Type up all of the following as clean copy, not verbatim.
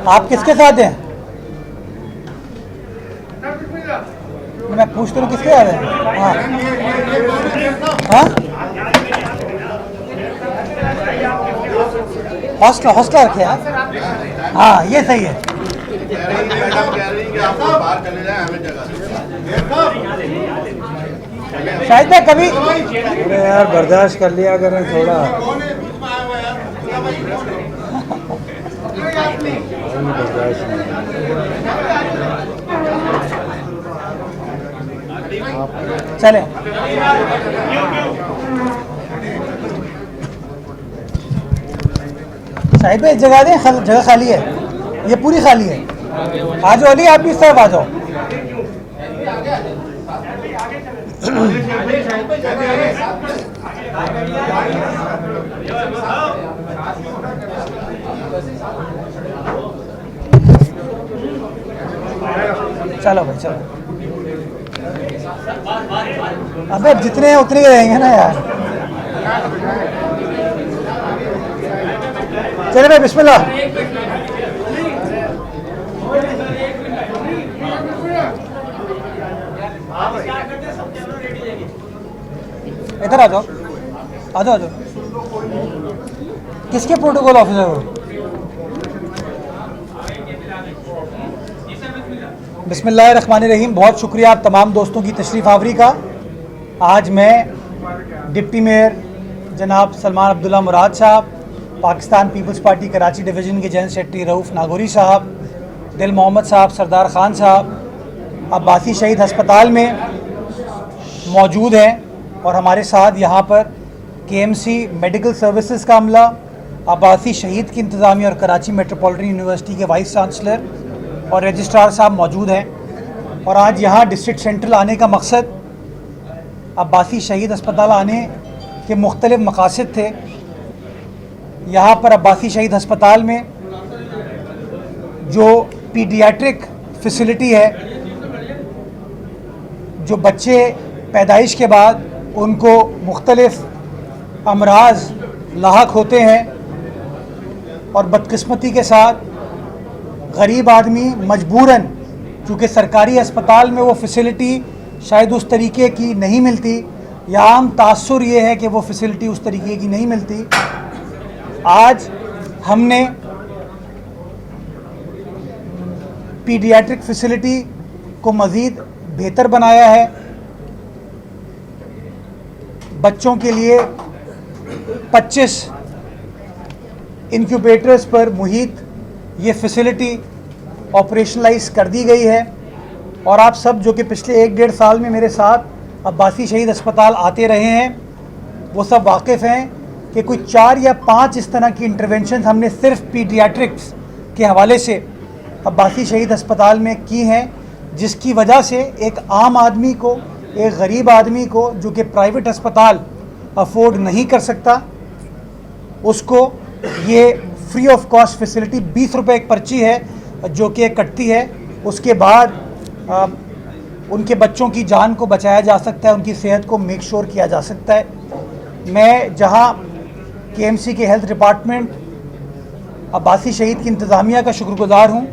आप किसके साथ हैं? मैं पूछता हूँ किसके साथ हैं? हाँ हाँ, हौसला रखे आप। हाँ ये सही है। शायद मैं कभी, अरे यार बर्दाश्त कर लिया करें थोड़ा। चले शायद भाई जगह दें, जगह खाली है, ये पूरी खाली है। आ जाओ अली, आप भी इस तरफ आ जाओ। चलो भाई चलो, अबे जितने हैं उतने ही रहेंगे ना यार। चले भाई बिस्मिल्लाह। इधर आ जाओ, आ जाओ आ जाओ। किसके प्रोटोकॉल ऑफिसर हो? बिस्मिल्लाहिर्रहमानिर्रहीम। बहुत शुक्रिया आप तमाम दोस्तों की तशरीफ़ आवरी का। आज मैं डिप्टी मेयर जनाब सलमान अब्दुल्ला मुराद साहब, Pakistan peoples party Karachi division के जनरल सेक्रेटरी रऊफ़ नागौरी साहब, दिल मोहम्मद साहब, सरदार ख़ान साहब अब्बासी शहीद अस्पताल में मौजूद हैं। और हमारे साथ यहाँ पर KMC मेडिकल सर्विसेज का अमला, अब्बासी शहीद की इंतज़ामिया और कराची मेट्रोपॉलिटन यूनिवर्सिटी के वाइस चांसलर और रजिस्ट्रार साहब मौजूद हैं। और आज यहाँ डिस्ट्रिक्ट सेंट्रल आने का मकसद, अब्बासी शहीद अस्पताल आने के मुख्तलिफ मकासद थे। यहाँ पर अब्बासी शहीद अस्पताल में जो पीडियाट्रिक फैसिलिटी है, जो बच्चे पैदाइश के बाद उनको मुख्तलिफ अमराज लाहक होते हैं और बदकिस्मती के साथ गरीब आदमी मजबूरन, चूँकि सरकारी अस्पताल में वो फैसिलिटी शायद उस तरीके की नहीं मिलती, या आम तासुर ये है कि वो फैसिलिटी उस तरीके की नहीं मिलती। आज हमने पीडियाट्रिक फैसिलिटी को मज़ीद बेहतर बनाया है। बच्चों के लिए 25 इंक्यूबेटर्स पर मुहित ये फैसिलिटी ऑपरेशनलाइज कर दी गई है। और आप सब जो कि पिछले 1-1.5 साल में मेरे साथ अब्बासी शहीद अस्पताल आते रहे हैं, वो सब वाकिफ़ हैं कि कोई 4 या 5 इस तरह की इंटरवेंशन हमने सिर्फ पीडियाट्रिक्स के हवाले से अब्बासी शहीद अस्पताल में की हैं, जिसकी वजह से एक आम आदमी को, एक गरीब आदमी को जो कि प्राइवेट अस्पताल अफोर्ड नहीं कर सकता, उसको ये फ्री ऑफ कॉस्ट फैसिलिटी 20 रुपये एक पर्ची है जो कि कटती है। उसके बाद उनके बच्चों की जान को बचाया जा सकता है, उनकी सेहत को मेक श्योर किया जा सकता है। मैं जहां KMC के हेल्थ डिपार्टमेंट, अब्बासी शहीद की इंतज़ामिया का शुक्रगुज़ार हूं,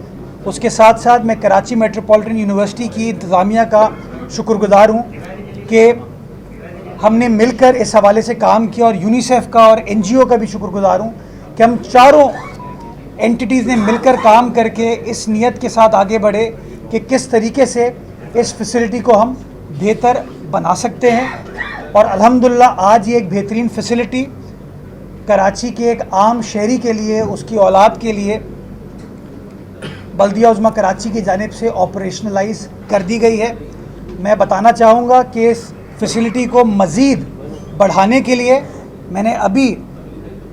उसके साथ साथ मैं कराची मेट्रोपॉलिटन यूनिवर्सिटी की इंतज़ामिया का शुक्रगुज़ार हूं कि हमने मिलकर इस हवाले से काम किया, और यूनिसेफ का और NGO का भी शुक्रगुज़ार हूं कि हम चारों एंटिटीज़ ने मिलकर काम करके इस नीयत के साथ आगे बढ़े कि किस तरीके से इस फैसिलिटी को हम बेहतर बना सकते हैं। और अल्हम्दुलिल्लाह आज ये एक बेहतरीन फैसिलिटी कराची के एक आम शहरी के लिए, उसकी औलाद के लिए बल्दिया उज़्मा कराची की जानिब से ऑपरेशनलाइज कर दी गई है। मैं बताना चाहूँगा कि इस फैसिलिटी को मज़ीद बढ़ाने के लिए मैंने अभी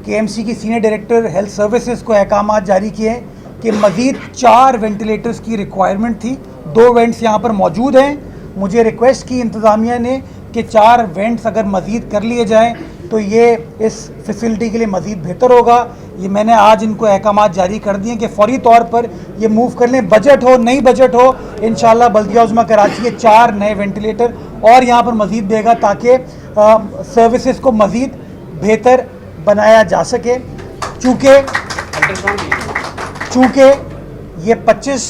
KMC की सीनियर डायरेक्टर हेल्थ सर्विसेज को अहकामात जारी किए हैं कि मज़ीद 4 वेंटिलेटर्स की रिक्वायरमेंट थी। 2 वेंट्स यहाँ पर मौजूद हैं। मुझे रिक्वेस्ट की इंतज़ामिया ने कि 4 वेंट्स अगर मज़ीद कर लिए जाएँ तो ये इस फैसिलिटी के लिए मज़ीद बेहतर होगा। ये मैंने आज इनको अहकामात जारी कर दिए कि फ़ौरी तौर पर ये मूव कर लें। बजट हो नहीं बजट हो, इंशाल्लाह बल्दिया उज़्मा कराची के 4 नए वेंटिलेटर और यहाँ पर मज़ीद देगा ताकि सर्विसेज को मज़ीद बेहतर बनाया जा सके। चूँकि ये 25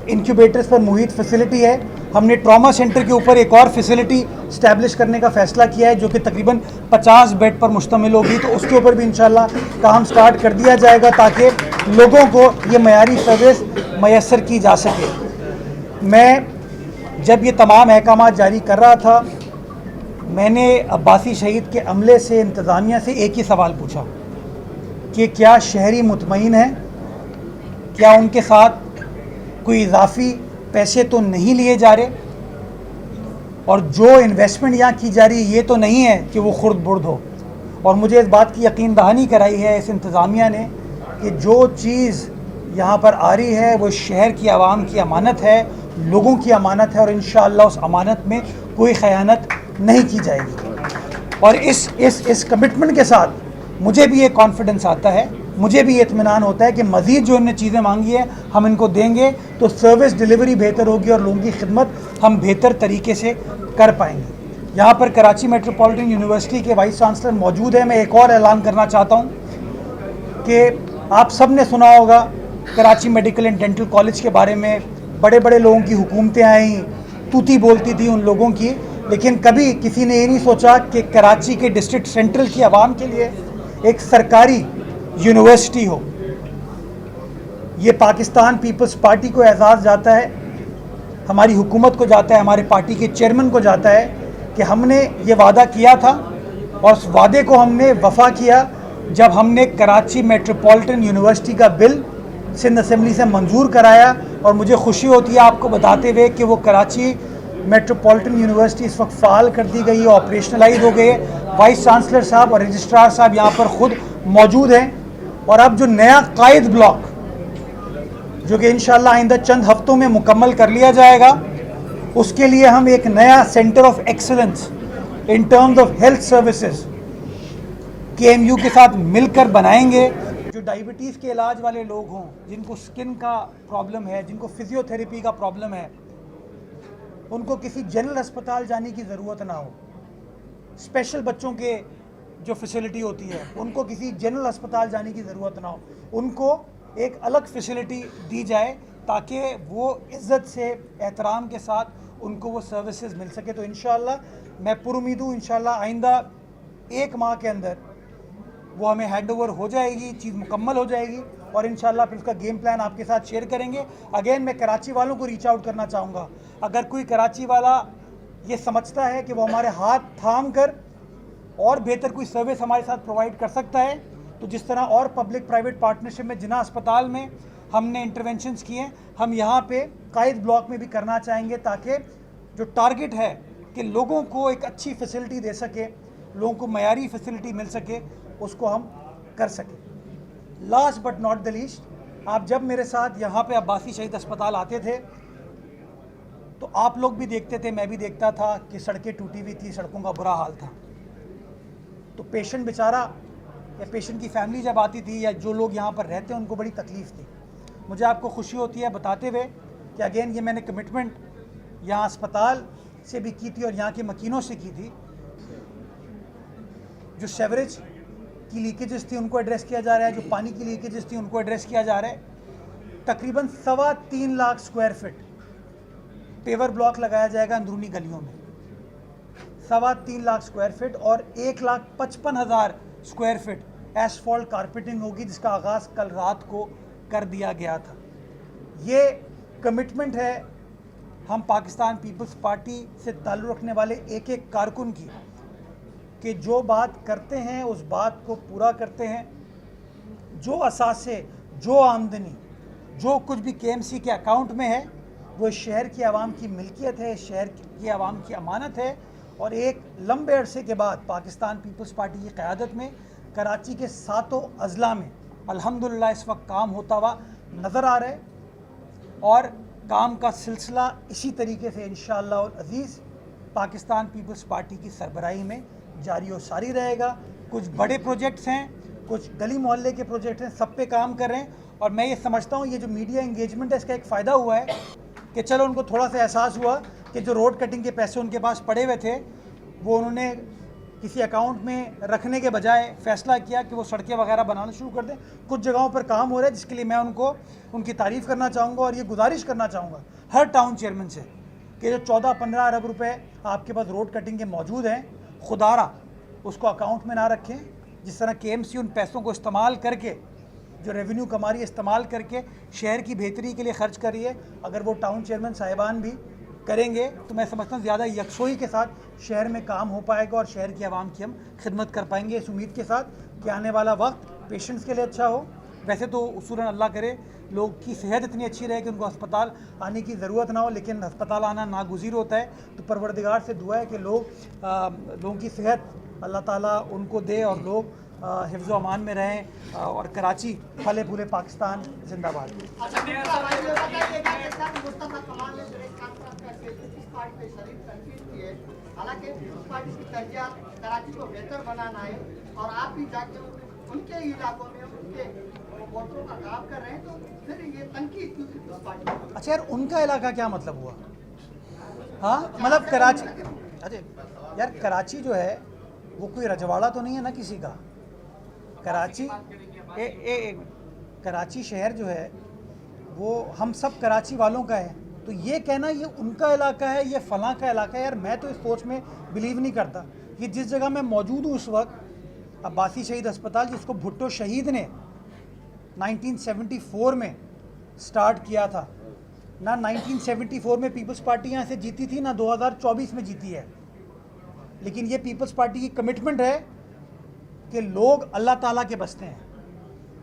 इंक्यूबेटर्स पर मुहित फैसिलिटी है, हमने ट्रॉमा सेंटर के ऊपर एक और फैसिलिटी इस्टेब्लिश करने का फ़ैसला किया है जो कि तकरीबन 50 बेड पर मुश्तमिल होगी। तो उसके ऊपर भी इंशाल्लाह काम स्टार्ट कर दिया जाएगा ताकि लोगों को ये मयारी सर्विस मैसर की जा सके। मैं जब ये तमाम अहकामात जारी कर रहा था, मैंने अब्बासी शहीद के अमले से, इंतज़ामिया से एक ही सवाल पूछा कि क्या शहरी मुतमईन हैं, क्या उनके साथ कोई इजाफी पैसे तो नहीं लिए जा रहे, और जो इन्वेस्टमेंट यहाँ की जा रही है ये तो नहीं है कि वो खुर्द बुर्द हो। और मुझे इस बात की यकीन दहानी कराई है इस इंतज़ामिया ने कि जो चीज़ यहाँ पर आ रही है वो शहर की आवाम की अमानत है, लोगों की अमानत है, और इंशाअल्लाह उस अमानत में कोई ख़यानत नहीं की जाएगी। और इस कमिटमेंट के साथ मुझे भी ये कॉन्फिडेंस आता है, मुझे भी ये इत्मीनान होता है कि मज़ीद जो इन्होंने चीज़ें मांगी है हम इनको देंगे तो सर्विस डिलीवरी बेहतर होगी और लोगों की खिदमत हम बेहतर तरीके से कर पाएंगे। यहाँ पर कराची मेट्रोपॉलिटन यूनिवर्सिटी के वाइस चांसलर मौजूद है। मैं एक और ऐलान करना चाहता हूँ कि आप सब ने सुना होगा Karachi medical and dental college के बारे में, बड़े बड़े लोगों की हुकूमतें आई, तूती बोलती थी उन लोगों की, लेकिन कभी किसी ने ये नहीं सोचा कि कराची के डिस्ट्रिक्ट सेंट्रल की आवाम के लिए एक सरकारी यूनिवर्सिटी हो। ये पाकिस्तान पीपल्स पार्टी को एजाज़ जाता है, हमारी हुकूमत को जाता है, हमारे पार्टी के चेयरमैन को जाता है कि हमने ये वादा किया था और उस वादे को हमने वफा किया जब हमने कराची मेट्रोपॉलिटन यूनिवर्सिटी का बिल सिंध असेंबली से मंजूर कराया। और मुझे खुशी होती है आपको बताते हुए कि वो कराची मेट्रोपॉलिटन यूनिवर्सिटी इस वक्त फ़ाल कर दी गई है, ऑपरेशनलाइज हो गई है। वाइस चांसलर साहब और रजिस्ट्रार साहब यहाँ पर ख़ुद मौजूद हैं। और अब जो नया कायद ब्लॉक जो कि इंशाअल्लाह आइंदा चंद हफ्तों में मुकम्मल कर लिया जाएगा, उसके लिए हम एक नया centre of excellence in terms of health services KMU के साथ मिलकर बनाएंगे। जो डायबिटीज़ के इलाज वाले लोग हों, जिनको स्किन का प्रॉब्लम है, जिनको फिजियोथेरेपी का प्रॉब्लम है, उनको किसी जनरल अस्पताल जाने की ज़रूरत ना हो। स्पेशल बच्चों के जो फैसिलिटी होती है उनको किसी जनरल अस्पताल जाने की ज़रूरत ना हो, उनको एक अलग फैसिलिटी दी जाए ताकि वो इज़्ज़त से, एहतराम के साथ उनको वो सर्विसेज मिल सके। तो इंशाअल्लाह मैं पुरुमीद हूँ, इंशाअल्लाह आइंदा 1 माह के अंदर वो हमें हैंड ओवर हो जाएगी, चीज़ मुकम्मल हो जाएगी और इंशाअल्लाह फिर उसका गेम प्लान आपके साथ शेयर करेंगे। अगेन मैं कराची वालों को रीच आउट करना चाहूँगा, अगर कोई कराची वाला ये समझता है कि वो हमारे हाथ थाम कर और बेहतर कोई सर्विस हमारे साथ प्रोवाइड कर सकता है, तो जिस तरह और पब्लिक प्राइवेट पार्टनरशिप में जिना अस्पताल में हमने इंटरवेंशंस किए हैं, हम यहाँ पे कायद ब्लॉक में भी करना चाहेंगे ताकि जो टारगेट है कि लोगों को एक अच्छी फैसिलिटी दे सके, लोगों को मयारी फैसिलिटी मिल सके, उसको हम कर सकें। Last but not the least, आप जब मेरे साथ यहाँ पे अब्बासी शहीद अस्पताल आते थे तो आप लोग भी देखते थे, मैं भी देखता था कि सड़कें टूटी हुई थी, सड़कों का बुरा हाल था। तो पेशेंट बेचारा या पेशेंट की फैमिली जब आती थी या जो लोग यहाँ पर रहते हैं उनको बड़ी तकलीफ़ थी। मुझे आपको खुशी होती है बताते हुए कि अगेन ये मैंने कमिटमेंट यहाँ अस्पताल से भी की थी और यहाँ के मकीनों से की थी। जो सेवरेज की लीकेजेस थी उनको एड्रेस किया जा रहा है, जो पानी की लीकेजेस थी उनको एड्रेस किया जा रहा है। तकरीबन 3.25 lakh square feet paver block लगाया जाएगा अंदरूनी गलियों में, 3.25 लाख स्क्वायर फिट, और 1,55,000 स्क्वायर फिट एसफॉल्ट कारपेटिंग होगी जिसका आगाज़ कल रात को कर दिया गया था। ये कमिटमेंट है हम पाकिस्तान पीपल्स पार्टी से ताल्लुक़ रखने वाले एक एक कारकुन की कि जो बात करते हैं उस बात को पूरा करते हैं। जो असासे, जो आमदनी, जो कुछ भी KMC के अकाउंट में है वो शहर की आवाम की मिल्कियत है, शहर की आवाम की अमानत है। और एक लंबे अरसे के बाद पाकिस्तान पीपल्स पार्टी की क़यादत में कराची के 7 अज़ला में अल्हम्दुलिल्लाह इस वक्त काम होता हुआ नज़र आ रहा है और काम का सिलसिला इसी तरीके से इंशाअल्लाह अज़ीज़ पाकिस्तान पीपल्स पार्टी की सरबराही में जारी और सारी रहेगा। कुछ बड़े प्रोजेक्ट्स हैं, कुछ गली मोहल्ले के प्रोजेक्ट्स हैं, सब पे काम कर रहे हैं। और मैं ये समझता हूँ ये जो मीडिया इंगेजमेंट है इसका एक फ़ायदा हुआ है कि चलो उनको थोड़ा सा एहसास हुआ कि जो रोड कटिंग के पैसे उनके पास पड़े हुए थे वो उन्होंने किसी अकाउंट में रखने के बजाय फ़ैसला किया कि वो सड़कें वगैरह बनाना शुरू कर दें। कुछ जगहों पर काम हो रहा है जिसके लिए मैं उनकी तारीफ़ करना चाहूँगा और ये गुजारिश करना चाहूँगा हर टाउन चेयरमैन से कि जो 14-15 अरब रुपए आपके पास रोड कटिंग के मौजूद हैं, खुदारा उसको अकाउंट में ना रखें। जिस तरह KMC उन पैसों को इस्तेमाल करके जो रेवेन्यू कमा रही है इस्तेमाल करके शहर की बेहतरी के लिए ख़र्च कर रही है, अगर वो टाउन चेयरमैन साहिबान भी करेंगे तो मैं समझता हूँ ज़्यादा यकसोई के साथ शहर में काम हो पाएगा और शहर की आवाम की हम खिदमत कर पाएंगे, इस उम्मीद के साथ कि आने वाला वक्त पेशेंट्स के लिए अच्छा हो। वैसे तो उसूलन अल्लाह करे लोग की सेहत इतनी अच्छी रहे कि उनको अस्पताल आने की ज़रूरत ना हो, लेकिन अस्पताल आना नागुज़ीर होता है। तो परवरदिगार से दुआ है कि लोगों की सेहत अल्लाह ताला उनको दे और लोग हिफ्ज़ अमान में रहें और कराची फले फूले पाकिस्तान जिंदाबाद। अच्छा, मुस्तफा कमाल ने ब्रेक कॉन्फ्रेंस करके पीपल्स पार्टी पे शरीफ तनकीद की है। हालांकि पीपल्स पार्टी की तरजीह कराची को बेहतर बनाना है और आप भी जाके उनके इलाकों में उनके वोटरों का काम कर रहे हैं, तो फिर ये तनकीद क्यों पीपल्स पार्टी? अच्छा यार, उनका इलाका क्या मतलब हुआ? हाँ मतलब कराची, अरे यार कराची जो है वो कोई रजवाड़ा तो नहीं है ना किसी का। कराची कराची शहर जो है वो हम सब कराची वालों का है, तो ये कहना ये उनका इलाका है, ये फ़लाँ का इलाका है, यार मैं तो इस सोच में बिलीव नहीं करता। ये जिस जगह मैं मौजूद हूँ उस वक्त अब्बासी शहीद अस्पताल, जिसको भुट्टो शहीद ने 1974 में स्टार्ट किया था ना, 1974 में पीपल्स पार्टी यहाँ से जीती थी ना 2024 में जीती है, लेकिन ये पीपल्स पार्टी की कमिटमेंट है कि लोग अल्लाह ताला के बसते हैं,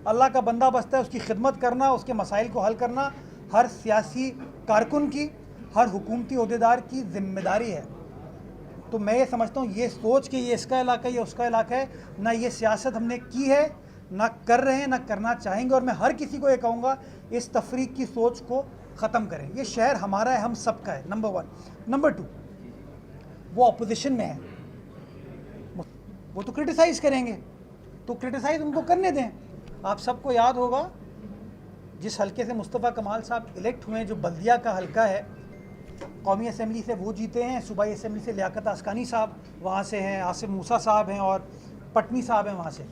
अल्लाह का बंदा बसता है, उसकी खिदमत करना, उसके मसाइल को हल करना हर सियासी कारकुन की, हर हुकूमती अहदेदार की जिम्मेदारी है। तो मैं ये समझता हूँ ये सोच कि ये इसका इलाका है ये उसका इलाका है, ना ये सियासत हमने की है, ना कर रहे हैं, ना करना चाहेंगे। और मैं हर किसी को ये कहूँगा इस तफरीक की सोच को ख़त्म करें। ये शहर हमारा है, हम सबका है, नंबर 1। नंबर 2, वो अपोजिशन में है, वो तो क्रिटिसाइज़ करेंगे, तो क्रिटिसाइज़ उनको करने दें। आप सबको याद होगा जिस हलके से मुस्तफ़ा कमाल साहब इलेक्ट हुए हैं, जो बल्दिया का हलका है, कौमी असम्बली से वो जीते हैं, सूबाई असम्बली से लियाकत आस्कानी साहब वहाँ से हैं, आसिफ मूसा साहब हैं और पटनी साहब हैं वहाँ से।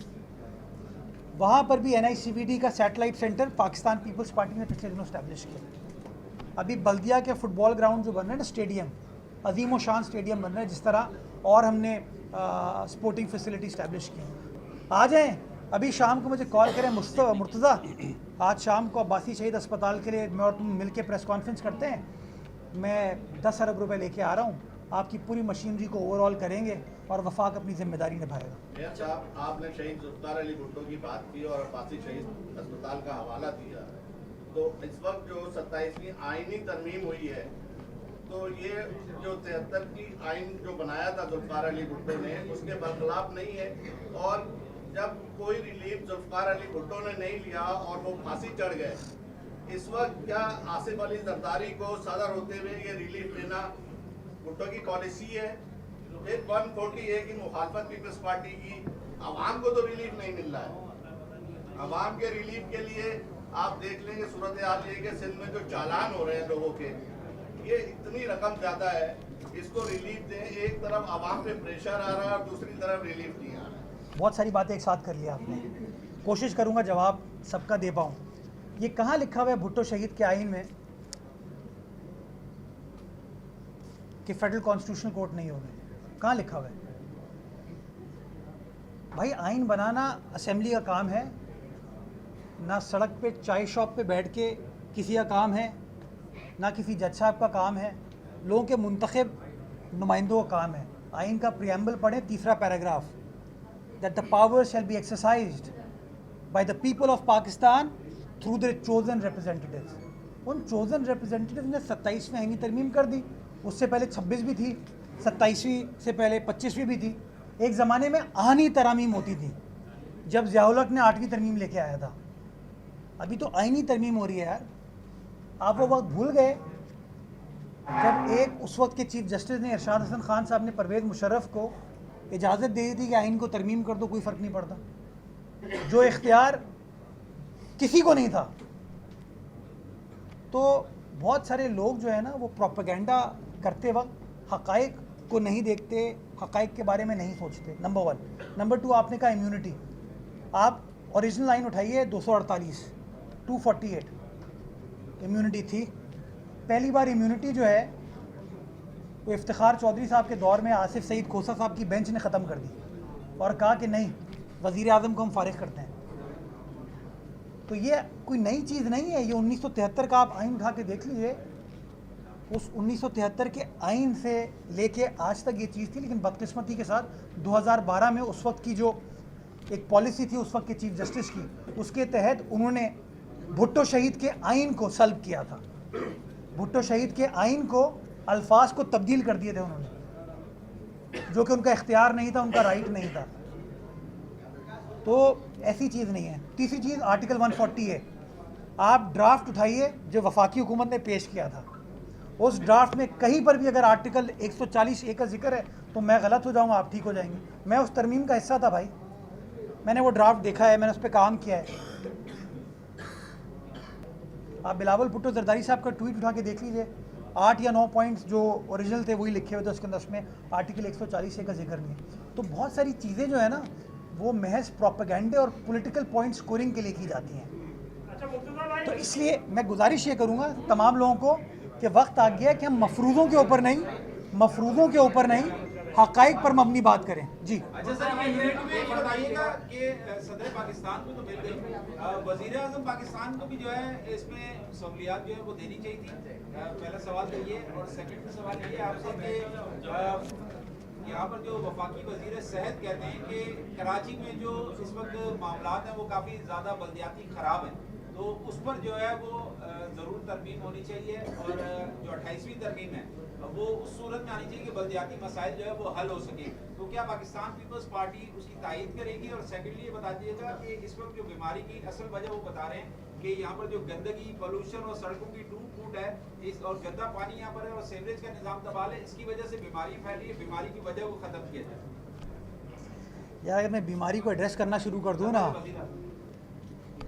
वहाँ पर भी NICVD का satellite centre Pakistan peoples party ने पिछले दिनों इस्टेब्लिश किया। अभी बल्दिया के फुटबॉल ग्राउंड जो बन रहे हैं ना, स्टेडियम, अजीम व शान स्टेडियम बन रहे हैं, जिस तरह और हमने स्पोर्टिंग फैसिलिटी इस्टेब्लिश की। आ जाएँ, अभी शाम को मुझे कॉल करें मुर्तज़ा, आज शाम को अब्बासी शहीद अस्पताल के लिए मैं और तुम मिल के प्रेस कॉन्फ्रेंस करते हैं, मैं 10 अरब रुपए लेके आ रहा हूँ, आपकी पूरी मशीनरी को ओवरऑल करेंगे और वफाक अपनी जिम्मेदारी निभाएगा। अच्छा, आपने शहीद जुल्फ़िकार अली भुट्टो की बात की और अब्बासी शहीद अस्पताल का हवाला दिया, तो इस वक्त जो 27वीं आईनी तरमीम हुई है, तो ये जो 73 की आइन जो बनाया था जुल्फ़िकार अली भुट्टो ने, उसके बरखिलाफ नहीं है। और जब कोई रिलीफ जुल्फ़िकार अली भुट्टो ने नहीं लिया और वो फांसी चढ़ गए, इस वक्त क्या आसिफ अली जरदारी को सदर होते हुए ये रिलीफ देना भुट्टो की पॉलिसी है? फिर 140A की मुखालफत पीपल्स पार्टी की, आवाम को तो रिलीफ नहीं मिल रहा है। आवाम के रिलीफ के लिए आप देख लेंगे सूरत हाल ये कि सिंध में जो चालान हो रहे हैं लोगों के, ये इतनी रकम ज़्यादा है, इसको रिलीफ दें। एक तरफ आवाम पे प्रेशर आ रहा है और दूसरी तरफ रिलीफ नहीं आ रहा है। बहुत सारी बातें एक साथ कर लिया आपने, कोशिश करूँगा जवाब सबका दे पाऊँ। ये कहाँ लिखा हुआ है भुट्टो शहीद के आइन में कि फेडरल कॉन्स्टिट्यूशनल कोर्ट नहीं होंगे? कहाँ लिखा हुआ है भाई? आइन बनाना असेंबली का काम है ना, सड़क पे चाय शॉप पे बैठ के किसी का काम है, ना किसी जज साहब का काम है, लोगों के मुंतखब नुमाइंदों का काम है। आइन का प्रियम्बल पढ़ें, 3रा paragraph, that the power shall be exercised by the people of Pakistan through their chosen representatives. उन चोजन रिप्रेजेंटेटिव ने 27वीं आईनी तरमीम कर दी, उससे पहले 26 भी थी, 27वीं से पहले 25वीं भी थी। एक ज़माने में आनी तरमीम होती थी जब ज़ियाउल हक ने 8वीं तरमीम लेके आया था, अभी तो आईनी तरमीम हो रही है यार। आप वो वक्त भूल गए जब एक उस वक्त के चीफ जस्टिस ने, इरशाद हसन खान साहब ने परवेज़ मुशर्रफ को इजाज़त दे दी थी कि आइन को तरमीम कर दो, कोई फ़र्क नहीं पड़ता, जो इख्तियार किसी को नहीं था। तो बहुत सारे लोग जो है ना, वो प्रोपेगेंडा करते वक्त हक़ाइक़ को नहीं देखते, हक़ाइक़ के बारे में नहीं सोचते, नंबर 1। नंबर 2, आपने कहा इम्यूनिटी। आप ओरिजिनल लाइन उठाइए 248, 248 इम्यूनिटी थी। पहली बार इम्यूनिटी जो है वो इफ्तिखार चौधरी साहब के दौर में आसिफ सईद खोसा साहब की बेंच ने ख़त्म कर दी और कहा कि नहीं, वज़ीर आज़म को हम फारिग करते हैं। तो ये कोई नई चीज़ नहीं है, ये 1973 का आप आइन उठा के देख लीजिए। उस 1973 के आइन से लेके आज तक ये चीज़ थी, लेकिन बदकिस्मती के साथ 2012 में उस वक्त की जो एक पॉलिसी थी उस वक्त के चीफ जस्टिस की, उसके तहत उन्होंने भुट्टो शहीद के आइन को सल्ब किया था। भुट्टो शहीद के आइन को अल्फाज को तब्दील कर दिए थे उन्होंने, जो कि उनका इख्तियार नहीं था, उनका राइट नहीं था। तो ऐसी चीज़ नहीं है। तीसरी चीज़ आर्टिकल 140 है। आप ड्राफ्ट उठाइए जो वफाकी हुकूमत ने पेश किया था, उस ड्राफ्ट में कहीं पर भी अगर आर्टिकल 140A का जिक्र है तो मैं गलत हो जाऊंगा, आप ठीक हो जाएंगे। मैं उस तरमीम का हिस्सा था भाई, मैंने वो ड्राफ्ट देखा है, मैंने उस पर काम किया है। आप बिलावल भुट्टो जरदारी साहब का ट्वीट उठा के देख लीजिए, 8 या 9 पॉइंट्स जो ओरिजिनल थे वही लिखे हुए थे उसके अंदर, उसमें आर्टिकल 140A का जिक्र नहीं है। तो बहुत सारी चीज़ें जो है ना वो महज प्रोपेगेंडे और पॉलिटिकल पॉइंट स्कोरिंग के लिए की जाती हैं। तो इसलिए मैं गुजारिश ये करूँगा तमाम लोगों को कि वक्त आ गया है कि हम मफरूज़ों के ऊपर नहीं हक़ाइक़ पर मबनी बात करें। जी अच्छा सर, ये बताइएगा कि सदर पाकिस्तान को तो मिल गई, वज़ीर आज़म पाकिस्तान को भी जो है इसमें सहूलियात जो है वो देनी चाहिए थी। पहला सवाल तो ये, और सेकंड सवाल ये आपसे कि यहाँ पर जो वफाकी वज़ीर सेहत कहते हैं कि कराची में जो इस वक्त मामलात हैं वो काफ़ी ज़्यादा बल्दियाती ख़राब हैं, तो उस पर जो है वो ज़रूर तरमीम होनी चाहिए, और जो 28वीं तरमीम है वो उस सूरत में आनी चाहिए कि बल्दियाती मसाइल जो है वो हल हो सके। तो क्या पाकिस्तान पीपल्स पार्टी उसकी तायद करेगी? और सेकेंडली ये बता दीजिएगा कि इस वक्त जो बीमारी की असल वजह वो बता रहे हैं कि यहाँ पर जो गंदगी, पोल्यूशन और सड़कों की टूट फूट है इस, और गंदा पानी यहाँ पर है, और सीवरेज का निज़ाम तबाल है, इसकी वजह से बीमारी फैल रही है। बीमारी की वजह को ख़त्म किया जाए। यार, अगर मैं बीमारी को एड्रेस करना शुरू कर दूँ ना,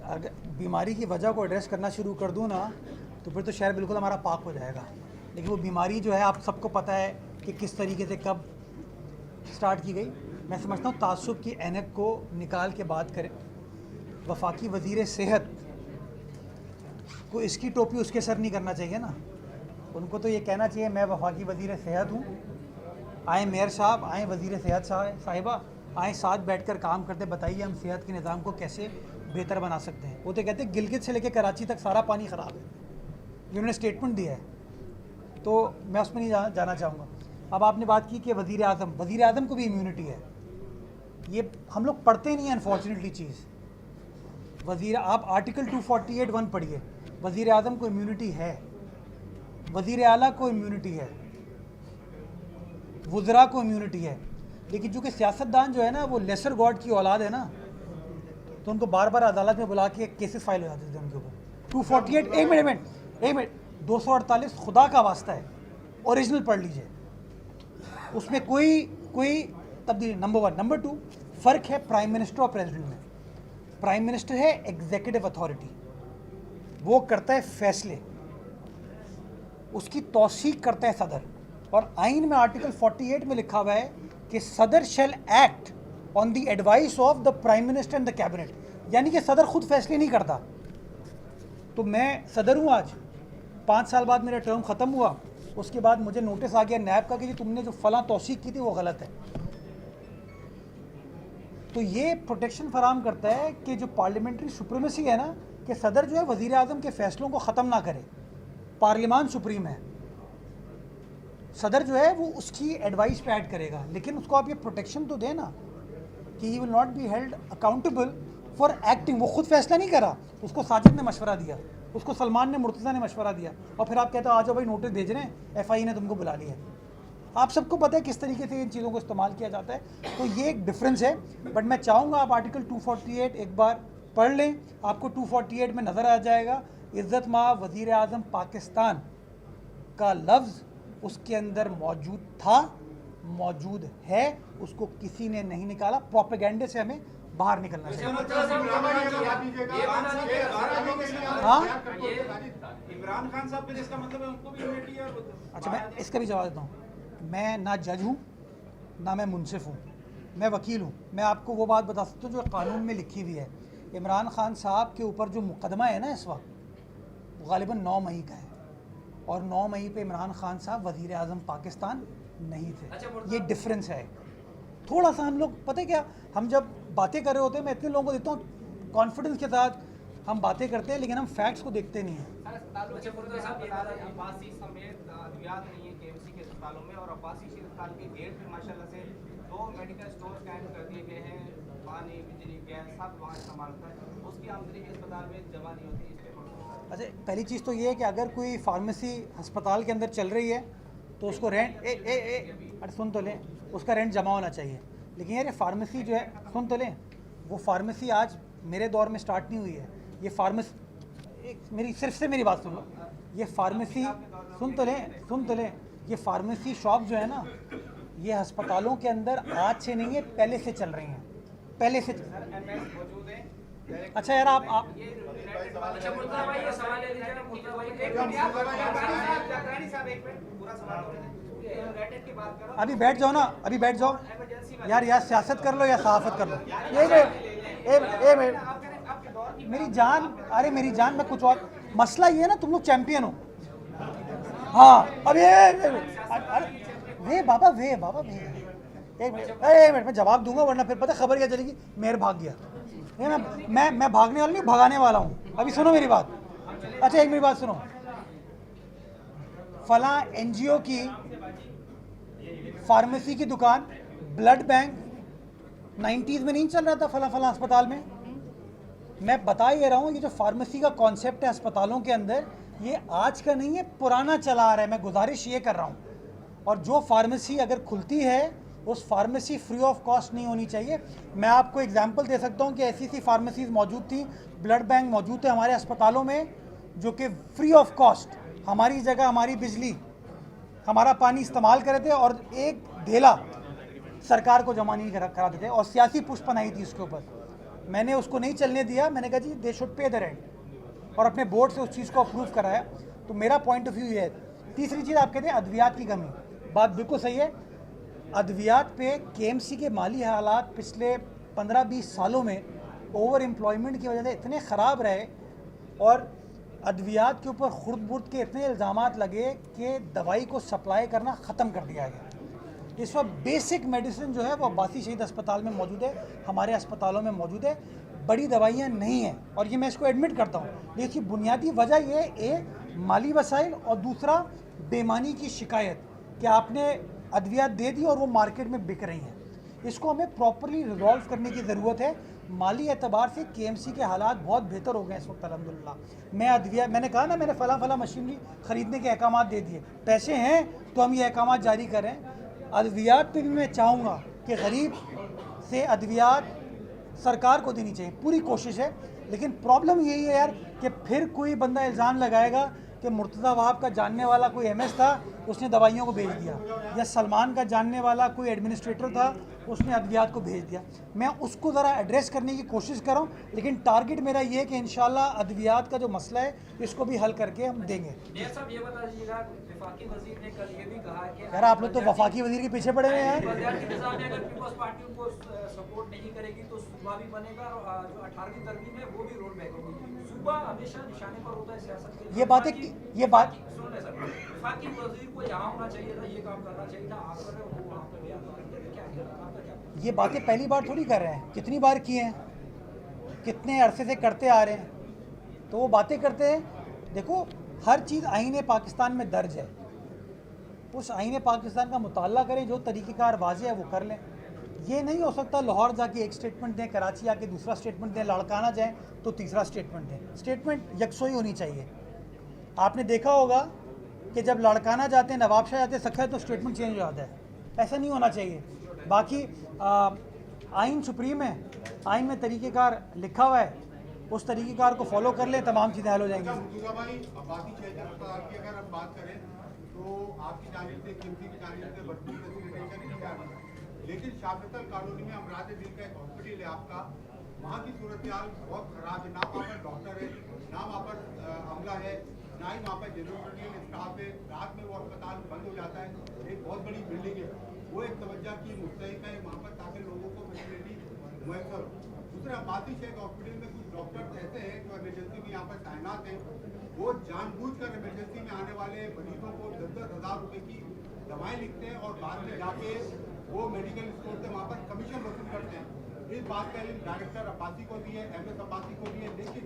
अगर बीमारी की वजह को एड्रेस करना शुरू कर दूँ ना, तो फिर तो शहर बिल्कुल हमारा पाक हो जाएगा। लेकिन वो बीमारी जो है आप सबको पता है कि किस तरीके से कब स्टार्ट की गई। मैं समझता हूँ तासुब की ऐनक को निकाल के बात करें। वफाकी वज़ीर सेहत को इसकी टोपी उसके सर नहीं करना चाहिए ना, उनको तो ये कहना चाहिए मैं वफाकी वज़ीर सेहत हूँ, आए मेयर साहब, आए वज़ीर सेहत साहिबा, आए साथ बैठकर काम करते, बताइए हम सेहत के निज़ाम को कैसे बेहतर बना सकते हैं। वो तो कहते हैं गिलगित से लेकर कराची तक सारा पानी ख़राब है, ये उन्होंने स्टेटमेंट दिया है, तो मैं उसमें नहीं जाना चाहूँगा। अब आपने बात की कि वज़ीर आज़म को भी इम्यूनिटी है, ये हम लोग पढ़ते नहीं हैं अनफॉर्चुनेटली चीज़। आप आर्टिकल 248(1) पढ़िए, वज़ीर आज़म को इम्यूनिटी है, वज़ीर आला को इम्यूनिटी है, वुज़रा को इम्यूनिटी है। लेकिन चूँकि सियासतदान जो है ना वो लेसर गॉड की औलाद है ना, तो उनको बार बार अदालत में बुला के केसेस फाइल हो जाते थे उनके ऊपर। 248 एक मिनट 248 खुदा का वास्ता है, ओरिजिनल पढ़ लीजिए, उसमें कोई तब्दीली। नंबर 1। नंबर 2, फ़र्क है प्राइम मिनिस्टर और प्रेसिडेंट में। प्राइम मिनिस्टर है एग्जीक्यूटिव अथॉरिटी, वो करता है फैसले, उसकी तौसीक करता है सदर, और आइन में आर्टिकल 48 में लिखा हुआ है कि सदर shall act on the advice of the prime minister and the cabinet, यानी कि सदर खुद फैसले नहीं करता। तो मैं सदर हूँ, आज 5 साल बाद मेरा टर्म ख़त्म हुआ, उसके बाद मुझे नोटिस आ गया नैब का कि तुमने जो फलां तौसीक की थी वो गलत है। तो ये प्रोटेक्शन फराहम करता है कि जो पार्लियामेंट्री सुप्रीमेसी है ना, कि सदर जो है वज़ीर आज़म के फ़ैसलों को ख़त्म ना करे, पार्लियामान सुप्रीम है, सदर जो है वो उसकी एडवाइस पे ऐड करेगा, लेकिन उसको आप ये प्रोटेक्शन तो दें ना कि he will not be held accountable for acting. वो खुद फैसला नहीं करा, उसको साजिद ने मशवरा दिया, उसको सलमान ने, मुर्तज़ा ने मशवरा दिया, और फिर आप कहते हो आ जाओ भाई नोटिस भेज रहे हैं, FI ने तुमको बुला लिया। आप सबको पता है किस तरीके से इन चीज़ों को इस्तेमाल किया जाता है, तो ये एक डिफरेंस है। बट मैं चाहूँगा आप आर्टिकल 248 एक बार पढ़ लें, आपको 248 में नज़र आ जाएगा इज़्ज़त माँ वज़ीर आज़म पाकिस्तान का लफ्ज़ उसके अंदर मौजूद था, मौजूद है, उसको किसी ने नहीं निकाला। प्रोपेगेंडे से हमें बाहर निकलना चाहिए। हाँ, इमरान खान साहब फिर इसका मतलब है उनको भी इम्यूनिटी है। अच्छा, मैं इसका भी जवाब देता हूँ। मैं ना जज हूँ, ना मैं मुनसिफ हूँ, मैं वकील हूँ। मैं आपको वो बात बता सकता हूँ जो कानून में लिखी हुई है। इमरान खान साहब के ऊपर जो मुकदमा है ना इस वक्त, वो गालिबन 9 मई का है, और 9 मई पे इमरान खान साहब वज़ीर आज़म पाकिस्तान नहीं थे। ये डिफरेंस है थोड़ा सा। हम लोग पता है क्या, हम जब बातें कर रहे होते हैं, मैं इतने लोगों को देता हूँ कॉन्फिडेंस के साथ हम बातें करते हैं, लेकिन हम फैक्ट्स को देखते नहीं हैं। अब्बासी समेत अद्वियात नहीं है केएमसी के अस्पतालों में, और अब्बासी अस्पताल के गेट पे माशाल्लाह से 2 मेडिकल स्टोर कायम कर दिए गए हैं। पानी, बिजली, गैस सब वहाँ इस्तेमाल होता है, उसकी आमदनी के अस्पताल में जमा नहीं होती। इस पे अच्छा, पहली चीज़ तो ये है कि अगर कोई फार्मेसी अस्पताल के अंदर चल रही है तो उसको रेंट अरे सुन तो लें, उसका रेंट जमा होना चाहिए। लेकिन यार ये फार्मेसी जो है, सुन तो लें, वो फार्मेसी आज मेरे दौर में स्टार्ट नहीं हुई है। ये फार्मेसी मेरी सिर्फ से मेरी बात सुन लो, ये फार्मेसी सुन तो लें, ये फार्मेसी शॉप जो है ना, ये अस्पतालों के अंदर आज से नहीं है, पहले से चल रही हैं, पहले से। अच्छा यार आप अच्छा मुर्तज़ा भाई ये सवाल ले लीजिए ना, मुर्तज़ा भाई एक मिनट जाकरानी साहब एक मिनट पूरा सवाल रेटेड की बात करो। अभी बैठ जाओ ना, अभी बैठ जाओ यार, या सियासत कर लो या सहाफत कर लो। मेरी जान, अरे मेरी जान, मैं कुछ और, मसला ये है ना तुम लोग चैंपियन हो। हाँ अब वे बाबा वे एक मिनट मैं जवाब दूंगा, वरना फिर पता खबर क्या चलेगी, मेयर भाग गया। मैं भागने वाला नहीं, भगाने वाला हूँ। अभी सुनो मेरी बात। अच्छा एक मेरी बात सुनो, फला एनजीओ की फार्मेसी की दुकान, ब्लड बैंक 90s में नहीं चल रहा था फला अस्पताल में। मैं बता ये रहा हूँ, ये जो फार्मेसी का कॉन्सेप्ट है अस्पतालों के अंदर, ये आज का नहीं है, पुराना चला आ रहा है। मैं गुजारिश ये कर रहा हूँ, और जो फार्मेसी अगर खुलती है उस फार्मेसी फ्री ऑफ कॉस्ट नहीं होनी चाहिए। मैं आपको एग्जांपल दे सकता हूँ कि ऐसी फार्मेसीज मौजूद थी, ब्लड बैंक मौजूद थे हमारे अस्पतालों में, जो कि फ्री ऑफ कॉस्ट हमारी जगह हमारी बिजली, हमारा पानी इस्तेमाल कर रहे थे, और एक ढेला सरकार को जमा नहीं कराते थे, और सियासी पुष्पन आई थी उसके ऊपर। मैंने उसको नहीं चलने दिया, मैंने कहा जी they should pay the rent, और अपने बोर्ड से उस चीज़ को अप्रूव कराया। तो मेरा पॉइंट ऑफ व्यू ये है। तीसरी चीज़ आप कहते हैं अद्वियात की कमी, बात बिल्कुल सही है। अद्वियात पे केएमसी के माली हालात पिछले 15-20 सालों में ओवर एम्प्लॉयमेंट की वजह से इतने ख़राब रहे, और अद्वियात के ऊपर खुर्द-बुर्द के इतने इल्ज़ामात लगे कि दवाई को सप्लाई करना ख़त्म कर दिया गया। इस वक्त बेसिक मेडिसिन जो है वो अब्बासी शहीद अस्पताल में मौजूद है, हमारे अस्पतालों में मौजूद है, बड़ी दवाइयाँ नहीं हैं, और ये मैं इसको एडमिट करता हूँ। देखिए बुनियादी वजह ये एक माली वसाइल, और दूसरा बेईमानी की शिकायत कि आपने अद्वियात दे दी और वो मार्केट में बिक रही हैं। इसको हमें प्रॉपरली रिजॉल्व करने की ज़रूरत है। माली एतबार से केएमसी के हालात बहुत बेहतर हो गए इस वक्त अल्हम्दुलिल्लाह। मैंने कहा ना, मैंने फला मशीनरी ख़रीदने के अहकाम दे दिए, पैसे हैं तो हम ये अहकाम जारी करें। अद्वियात पे भी मैं चाहूँगा कि गरीब से अद्वियात सरकार को देनी चाहिए, पूरी कोशिश है। लेकिन प्रॉब्लम यही है यार कि फिर कोई बंदा इल्ज़ाम लगाएगा कि मुर्तज़ा वहाब का जानने वाला कोई एमएस था, उसने दवाइयों को भेज दिया, या सलमान का जानने वाला कोई एडमिनिस्ट्रेटर था, उसने अद्वियात को भेज दिया। मैं उसको ज़रा एड्रेस करने की कोशिश कर रहा हूँ, लेकिन टारगेट मेरा ये है कि इंशाल्लाह अद्वियात का जो मसला है इसको भी हल करके हम देंगे। साहब ये बता दीजिएगा, वफाकी वजीर ने कल ये भी कहा कि यार आप लोग तो वफाकी वजीर के पीछे पड़े हुए हैं यार। अगर पीपल्स पार्टी उनको सपोर्ट नहीं करेगी तो सूबा भी बनेगा, और जो 18वीं तरमीम है वो भी रोल बैक होगी। सूबा हमेशा निशाने पर होता है सियासत के। ये बातें सुन ले सर, वफाकी वजीर को यहाँ होना चाहिए था, ये काम करना चाहिए था, आकर वो वहाँ पे गया। ये बातें पहली बार थोड़ी कर रहे हैं, कितनी बार किए हैं, कितने अरसे से करते आ रहे हैं, तो वो बातें करते हैं। देखो हर चीज़ आईने पाकिस्तान में दर्ज है, उस आईने पाकिस्तान का मुताला करें, जो तरीक़ेकार वाज़ेह है वो कर लें। ये नहीं हो सकता लाहौर जाके एक स्टेटमेंट दें, कराची आके दूसरा स्टेटमेंट दें, लाड़काना जाएँ तो तीसरा स्टेटमेंट दें। स्टेटमेंट यकसोई होनी चाहिए। आपने देखा होगा कि जब लाड़काना जाते हैं, नवाबशाह जाते हैं, सखा तो स्टेटमेंट चेंज हो जाता है, ऐसा नहीं होना चाहिए। बाकी आइन सुप्रीम है, आइन में तरीक़ेकार लिखा हुआ है, उस तरीक़ेकार को फॉलो कर लें, तमाम चीज़ें हल हो जाएंगी। अब्बासी शहीद अस्पताल की अगर हम बात करें तो आपकी जानिब से, केएमसी की जानिब से भरपूर फैसिलिटेशन दी जा रही है, लेकिन शाफतल कॉलोनी में अमराज दिल का एक हॉस्पिटल है आपका, वहाँ की सूरत हाल बहुत ख़राब है। ना वहाँ पर डॉक्टर है, ना वहाँ पर अमला है, ना ही वहाँ पर जनरल स्टाफ है। रात में वो अस्पताल बंद हो जाता है। एक बहुत बड़ी बिल्डिंग है, वो वो एक तवज्जो की मुस्तहिक है वहाँ पर, ताकि लोगों को फैसिलिटी मुयसर हो। दूसरा, अब्बासी शेख हॉस्पिटल में कुछ डॉक्टर ऐसे हैं जो इमरजेंसी में यहाँ पर तैनात हैं, वो जानबूझकर इमरजेंसी में आने वाले मरीजों को 10-10 हज़ार रुपए की दवाएं लिखते हैं और बाद में जाके वो मेडिकल स्टोर से वहाँ पर कमीशन वसूल करते हैं। इस बात का इल्म डायरेक्टर अब्बासी को भी है, MS अब्बासी को भी है, लेकिन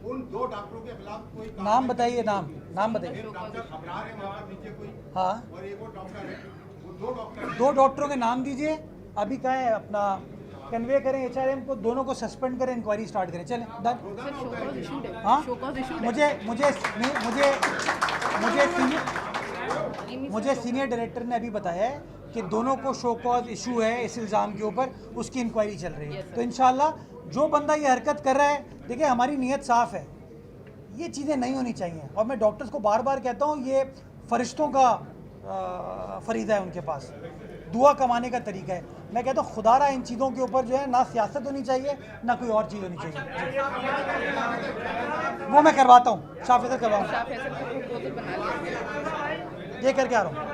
उन 2 डॉक्टरों के खिलाफ कोई नाम बताइए, नाम बताइए। एक डॉक्टर अबरार है वहाँ पर नीचे कोई, हाँ, और एक और डॉक्टर है, वो 2 डॉक्टर हैं। 2 डॉक्टरों के नाम दीजिए। अभी क्या है, अपना कन्वे करें HRM को, दोनों को सस्पेंड करें, इंक्वायरी स्टार्ट करें। चलें डन। हाँ, मुझे सीनियर डायरेक्टर ने अभी बताया है कि दोनों को शो कॉज इशू है इस इल्ज़ाम के ऊपर, उसकी इंक्वायरी चल रही है। तो इंशाल्लाह जो बंदा ये हरकत कर रहा है, देखिए हमारी नीयत साफ़ है, ये चीज़ें नहीं होनी चाहिए। और मैं डॉक्टर्स को बार बार कहता हूँ, ये फरिश्तों का फरीदा है उनके पास, दुआ कमाने का तरीका है। मैं कहता हूँ खुदारा इन चीज़ों के ऊपर जो है ना सियासत होनी चाहिए ना कोई और चीज़ होनी चाहिए। वो मैं करवाता हूँ, शाफिज़ करवाऊँगा, ये करके आ रहा हूँ।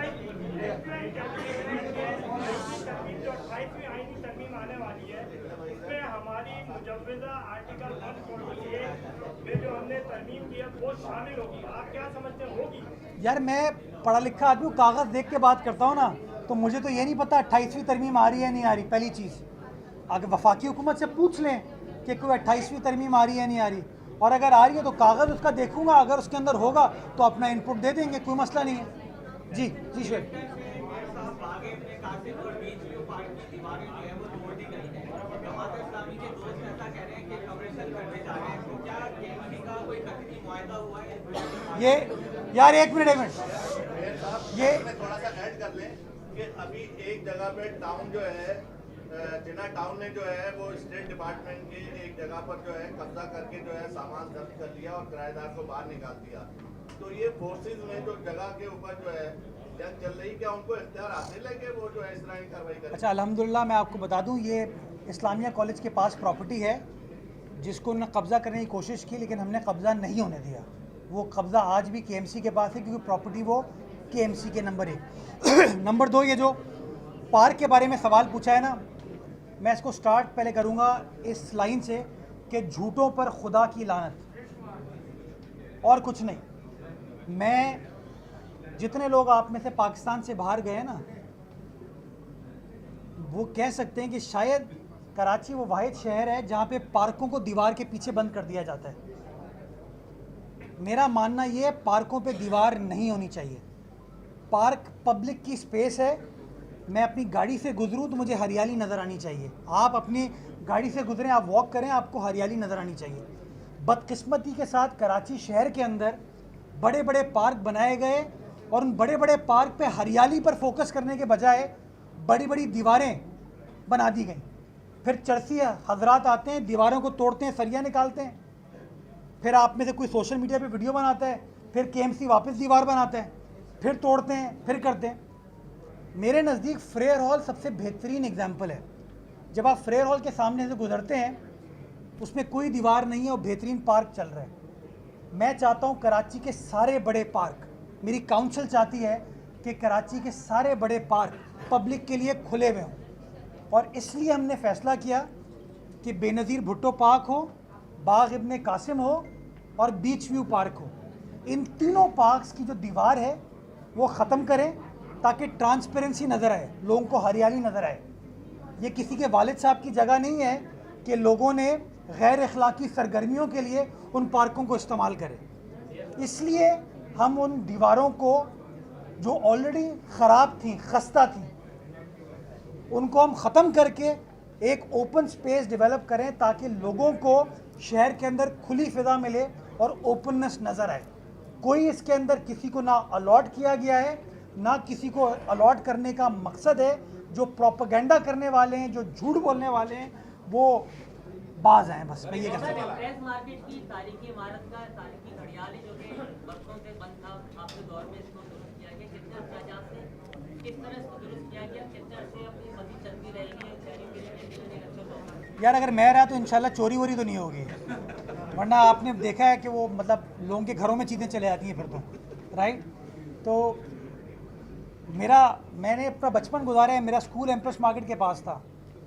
यार मैं पढ़ा लिखा आदमी, कागज़ देख के बात करता हूँ ना, तो मुझे तो ये नहीं पता 28वीं तरमीम आ रही है नहीं आ रही। पहली चीज़, अगर वफाकी हुकूमत से पूछ लें कि कोई 28वीं तरमीम आ रही है नहीं आ रही, और अगर आ रही है तो कागज़ उसका देखूंगा, अगर उसके अंदर होगा तो अपना इनपुट दे देंगे, कोई मसला नहीं है। जी जी श्वेत। ये यार एक मिनट ये थोड़ा सा ऐड कर लें कि अभी एक जगह पे टाउन जो है, जिना टाउन ने जो है वो स्टेट डिपार्टमेंट की एक जगह पर जो है कब्जा करके जो है सामान जब्त कर लिया और किराएदार को बाहर निकाल दिया। तो ये फोर्सेज में जो जगह के ऊपर जो है जंग चल रही, क्या उनको इख्तियार हासिल है कि वो जो है इस तरह की कार्रवाई करें? अच्छा, अल्हम्दुलिल्लाह मैं आपको बता दूं, ये इस्लामिया कॉलेज के पास प्रॉपर्टी है जिसको उन्होंने कब्ज़ा करने की कोशिश की, लेकिन हमने कब्ज़ा नहीं होने दिया। वो कब्ज़ा आज भी KMC के पास है, क्योंकि प्रॉपर्टी वो KMC के नंबर 1। नंबर 2, ये जो पार्क के बारे में सवाल पूछा है ना, मैं इसको स्टार्ट पहले करूँगा इस लाइन से कि झूठों पर खुदा की लानत और कुछ नहीं। मैं जितने लोग आप में से पाकिस्तान से बाहर गए ना, वो कह सकते हैं कि शायद कराची वो वाहिद शहर है जहाँ पे पार्कों को दीवार के पीछे बंद कर दिया जाता है। मेरा मानना ये है, पार्कों पे दीवार नहीं होनी चाहिए। पार्क पब्लिक की स्पेस है। मैं अपनी गाड़ी से गुजरूँ तो मुझे हरियाली नज़र आनी चाहिए। आप अपनी गाड़ी से गुजरें, आप वॉक करें, आपको हरियाली नज़र आनी चाहिए। बदकिस्मती के साथ कराची शहर के अंदर बड़े बड़े पार्क बनाए गए और उन बड़े बड़े पार्क पे हरियाली पर फोकस करने के बजाय बड़ी बड़ी दीवारें बना दी गई। फिर चरसी हजरात आते हैं, दीवारों को तोड़ते हैं, सरिया निकालते हैं। फिर आप में से कोई सोशल मीडिया पे वीडियो बनाता है, फिर KMC वापस दीवार बनाता है, फिर तोड़ते हैं, फिर करते हैं। मेरे नज़दीक फ्रेयर हॉल सबसे बेहतरीन एग्जाम्पल है। जब आप फ्रेयर हॉल के सामने से गुजरते हैं, उसमें कोई दीवार नहीं है और बेहतरीन पार्क चल रहा है। मैं चाहता हूँ कराची के सारे बड़े पार्क, मेरी काउंसिल चाहती है कि कराची के सारे बड़े पार्क पब्लिक के लिए खुले हुए हों, और इसलिए हमने फ़ैसला किया कि बेनज़ीर भुट्टो पार्क हो, बाग इब्ने कासिम हो और बीच व्यू पार्क हो। इन तीनों पार्क्स की जो दीवार है वो ख़त्म करें ताकि ट्रांसपेरेंसी नज़र आए, लोगों को हरियाली नज़र आए। ये किसी के वालिद साहब की जगह नहीं है कि लोगों ने गैर अखलाकी सरगर्मियों के लिए उन पार्कों को इस्तेमाल करें। इसलिए हम उन दीवारों को जो ऑलरेडी ख़राब थी, खस्ता थी, उनको हम ख़त्म करके एक ओपन स्पेस डेवलप करें ताकि लोगों को शहर के अंदर खुली फ़िज़ा मिले और ओपननेस नज़र आए। कोई इसके अंदर किसी को ना अलॉट किया गया है, ना किसी को अलॉट करने का मकसद है। जो प्रोपेगेंडा करने वाले हैं, जो झूठ बोलने वाले हैं, वो बाज हैं। बस मैं ये कह सकता हूं। प्रेस मार्केट की तारीखी इमारत का तारीखी घड़ियाल जो कि बरसों से बंद था, आपके दौर में इसको दुरुस्त किया गया, कितने अखराजात से किस तरह इसको दुरुस्त किया गया, किस तरह से अपनी मजीद चलती रहेगी शहरी के लिए? यार अगर मैं रहा तो इंशाल्लाह चोरी वोरी तो नहीं होगी, वरना आपने देखा है कि वो मतलब लोगों के घरों में चीज़ें चले जाती हैं फिर तो, राइट। तो मैंने अपना बचपन गुजारा है, मेरा स्कूल एम्प्रेस मार्केट के पास था,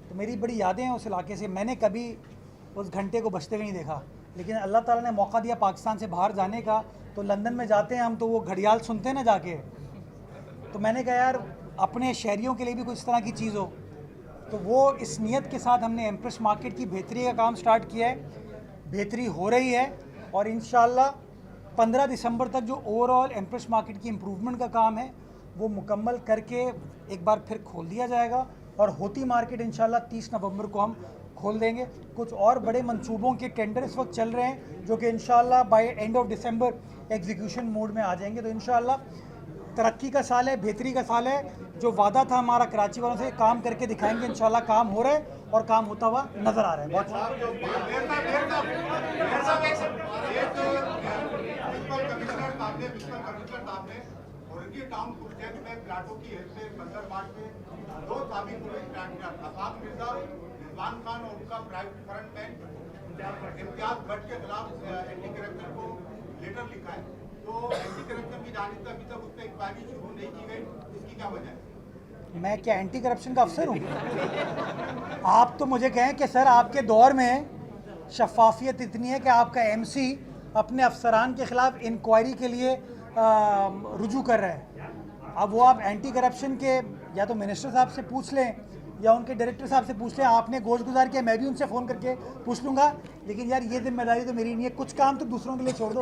तो मेरी बड़ी यादें हैं उस इलाके से। मैंने कभी उस घंटे को बजते हुए नहीं देखा, लेकिन अल्लाह ताला ने मौका दिया पाकिस्तान से बाहर जाने का, तो लंदन में जाते हैं हम तो वो घड़ियाल सुनते हैं ना जाके, तो मैंने कहा यार अपने शहरियों के लिए भी कुछ इस तरह की चीज़ हो, तो वो इस नीयत के साथ हमने एम्प्रेस मार्केट की बेहतरी का काम स्टार्ट किया है। बेहतरी हो रही है और इंशाल्लाह 15 दिसंबर तक जो ओवरऑल एम्प्रेस मार्केट की इम्प्रूवमेंट का काम है वो मुकम्मल करके एक बार फिर खोल दिया जाएगा, और होती मार्केट इंशाल्लाह 30 नवंबर को हम खोल देंगे। कुछ और बड़े मंसूबों के टेंडर इस वक्त चल रहे हैं जो कि इंशाल्लाह by end of December execution mode में आ जाएंगे। तो इंशाल्लाह तरक्की का साल है, बेहतरी का साल है। जो वादा था हमारा कराची वालों से, काम करके दिखाएंगे। इंशाल्लाह काम हो रहा है और काम होता हुआ नज़र आ रहा है। बहुत औरंगी टाउन प्रोजेक्ट में प्लाटों की हेल्प से 15 मार्च में 2 साबित पुलिस अफाक मिर्जा, रिजवान खान और उनका प्राइवेट फ्रंट इम्तियाज भट्ट के खिलाफ एंटी करप्शन को लेटर लिखा है। तो एंटी करप्शन की जानिब से अभी तक उस पर इंक्वायरी शुरू नहीं की गई, इसकी क्या वजह है? मैं क्या एंटी करप्शन का अफसर हूँ? आप तो मुझे कहें कि सर आपके दौर में शफाफियत इतनी है कि आपका एमसी अपने अफसरान के ख़िलाफ़ इंक्वायरी के लिए रुजू कर रहा है। अब वो आप एंटी करप्शन के या तो मिनिस्टर साहब से पूछ लें या उनके डायरेक्टर साहब से पूछ लें। आपने गोश्त गुजार किया, मैं भी उनसे फ़ोन करके पूछ लूँगा, लेकिन यार ये जिम्मेदारी तो मेरी नहीं है। कुछ काम तो दूसरों के लिए छोड़ दो।